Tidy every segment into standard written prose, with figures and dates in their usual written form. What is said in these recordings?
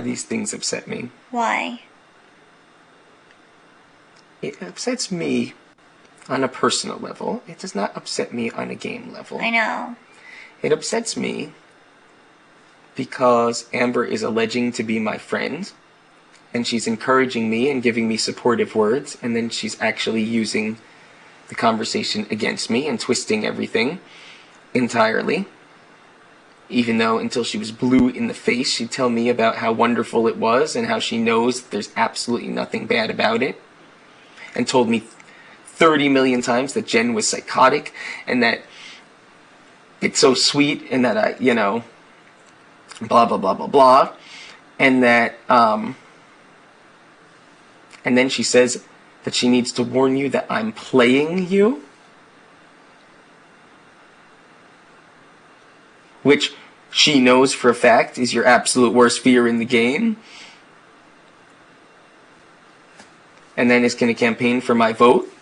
These things upset me. Why? It upsets me on a personal level. It does not upset me on a game level. I know. It upsets me because Amber is alleging to be my friend, and she's encouraging me and giving me supportive words, and then she's actually using the conversation against me and twisting everything entirely. Even though until she was blue in the face, she'd tell me about how wonderful it was and how she knows that there's absolutely nothing bad about it. And told me 30 million times that Jen was psychotic and that it's so sweet and that I, blah, blah, blah, blah, blah. And that, and then she says that she needs to warn you that I'm playing you. Which she knows for a fact is your absolute worst fear in the game. And then is going to campaign for my vote.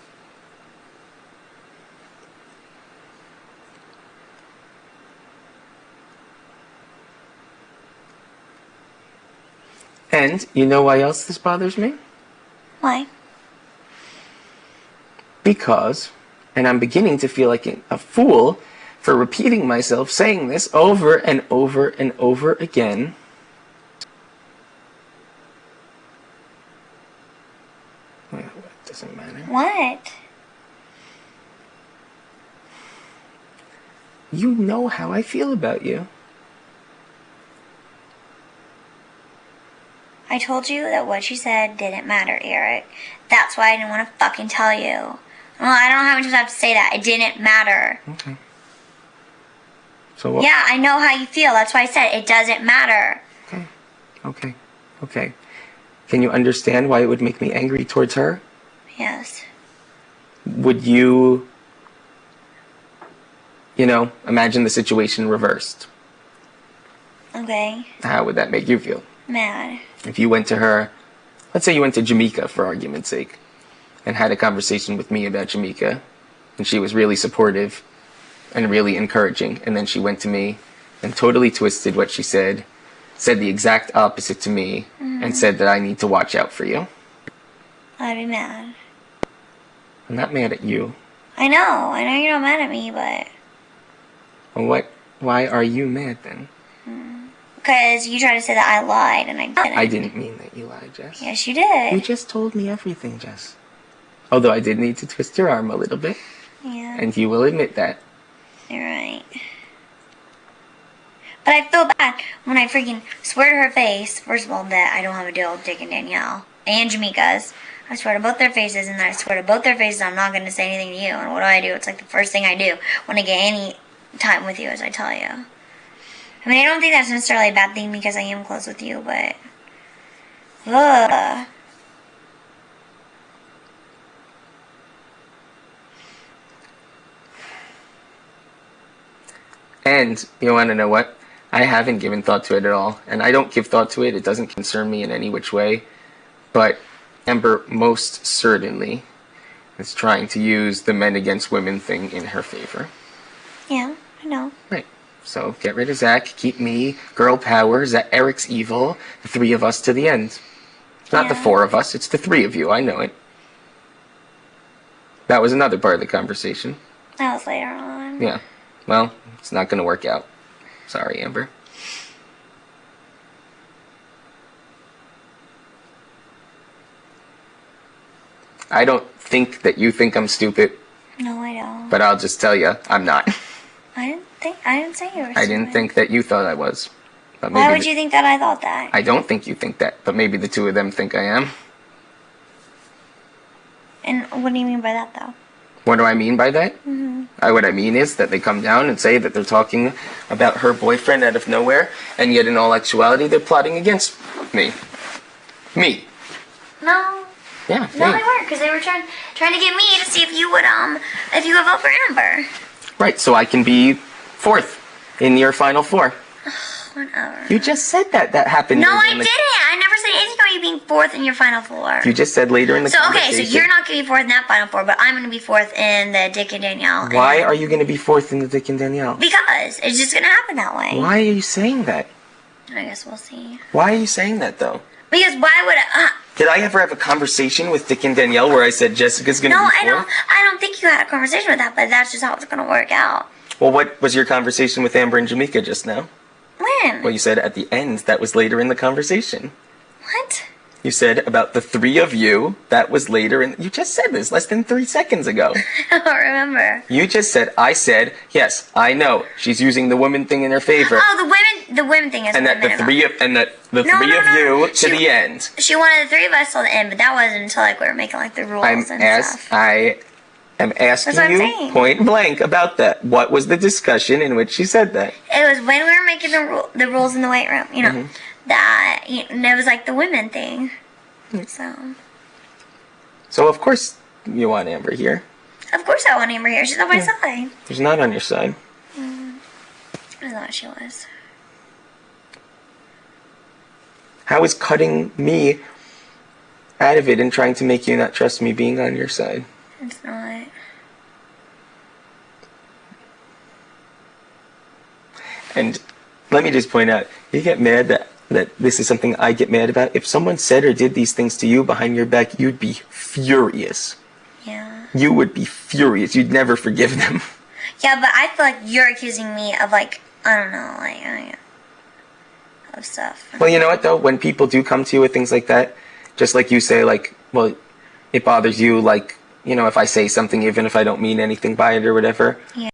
And you know why else this bothers me? Why? Because, and I'm beginning to feel like a fool for repeating myself, saying this over and over and over again. Well, it doesn't matter. What? You know how I feel about you. I told you that what you said didn't matter, Eric. That's why I didn't want to fucking tell you. Well, I don't have much time to say that. It didn't matter. Okay. So what? Yeah, I know how you feel. That's why I said it doesn't matter. Okay. Can you understand why it would make me angry towards her? Yes. Would you, imagine the situation reversed? Okay. How would that make you feel? Mad. If you went to her, let's say you went to Jamaica for argument's sake, and had a conversation with me about Jamaica, and she was really supportive and really encouraging, and then she went to me and totally twisted what she said the exact opposite to me, and said that I need to watch out for you. I'd be mad. I'm not mad at you. I know you're not mad at me, but... Well, why are you mad then? Because you tried to say that I lied, and I didn't. I didn't mean that you lied, Jess. Yes, you did. You just told me everything, Jess. Although I did need to twist your arm a little bit. Yeah. And you will admit that. You're right. But I feel bad when I freaking swear to her face, first of all, that I don't have a deal with Dick and Danielle. And Jamaica's. I swear to both their faces, and then I swear to both their faces I'm not going to say anything to you. And what do? It's like the first thing I do when I get any time with you is I tell you. I mean, I don't think that's necessarily a bad thing because I am close with you, but... Ugh. And you want to know what? I haven't given thought to it at all. And I don't give thought to it. It doesn't concern me in any which way. But Amber most certainly is trying to use the men against women thing in her favor. Yeah, I know. Right. So get rid of Zach, keep me, girl power, Eric's evil, the three of us to the end. It's not the four of us, it's the three of you, I know it. That was another part of the conversation. That was later on. Yeah. Well, it's not going to work out. Sorry, Amber. I don't think that you think I'm stupid. No, I don't. But I'll just tell you, I'm not. I didn't say you were stupid. I didn't think that you thought I was. But maybe Why would you think that I thought that? I don't think you think that, but maybe the two of them think I am. And what do you mean by that, though? What do I mean by that? What I mean is that they come down and say that they're talking about her boyfriend out of nowhere, and yet in all actuality they're plotting against me. Me. No. Yeah, No, me. they weren't, because they were trying to get me to see if you would vote for Amber. Right, so I can be fourth in your final four. Whatever. You just said that happened. No, I didn't. I never said anything about you being fourth in your final four. You just said later in the conversation. Okay, so you're not going to be fourth in that final four, but I'm going to be fourth in the Dick and Danielle. Why are you going to be fourth in the Dick and Danielle? Because it's just going to happen that way. Why are you saying that? I guess we'll see. Why are you saying that, though? Because why would I... Did I ever have a conversation with Dick and Danielle where I said Jessica's going to No, be fourth? I don't think you had a conversation with that, but that's just how it's going to work out. Well, what was your conversation with Amber and Jamaica just now? When? Well, you said at the end. That was later in the conversation. What? You said about the three of you. That was later in... You just said this less than 3 seconds ago. I don't remember. You just said, I said, yes, I know. She's using the woman thing in her favor. Oh, the women thing is and what that I the meant three of you to the end. She wanted the three of us till the end, but that wasn't until like we were making like the rules and stuff. I am asking That's what I'm you saying. point blank about that. What was the discussion in which she said that? It was when we were making the rules in the weight room, you know, Mm-hmm. that and it was like the women thing. So of course you want Amber here. Of course I want Amber here. She's on my side. She's not on your side. I thought she was. How is cutting me out of it and trying to make you not trust me being on your side? It's not. And let me just point out, you get mad that this is something I get mad about. If someone said or did these things to you behind your back, you'd be furious. Yeah. You would be furious. You'd never forgive them. Yeah, but I feel like you're accusing me of like, I don't know, like, of stuff. Well, you know what, though? When people do come to you with things like that, just like you say, like, well, it bothers you, like, you know, if I say something, even if I don't mean anything by it or whatever. Yeah.